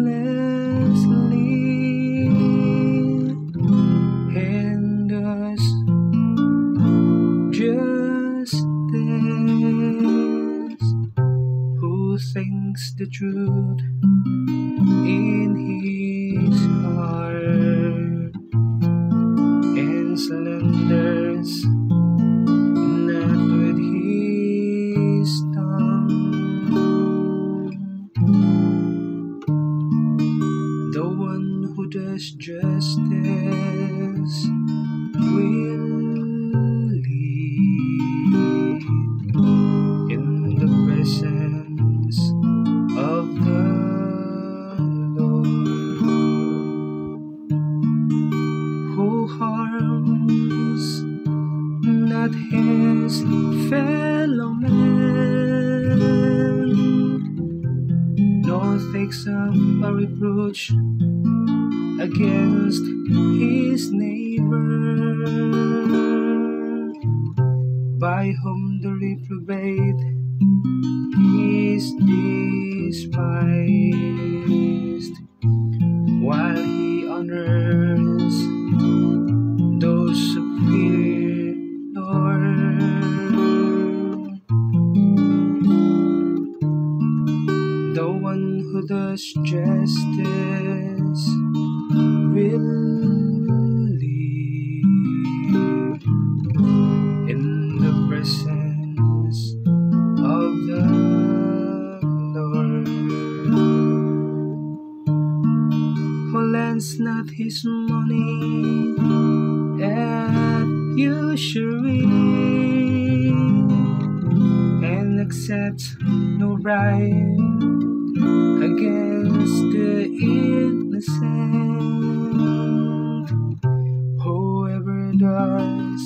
blamelessly and does justice, who thinks the truth in his heart and slanders not with his tongue. The one who does justice will live in the presence of the Lord. Who harms not his fellow man, nor takes up a reproach against his neighbor, by whom the reprobate is despised, while he honors those who fear Lord. The one who does justice will live in the presence of the Lord, who lends not his money at usury and accepts no bribe against the innocent. Whoever does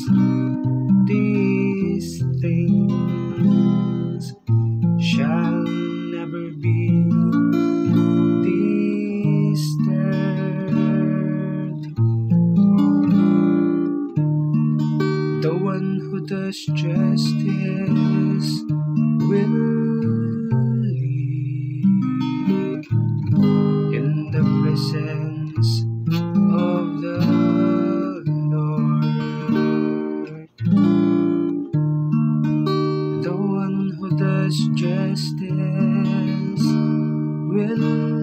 these things shall never be disturbed. The one who does justice will live in the presence of the Lord. The one who does justice will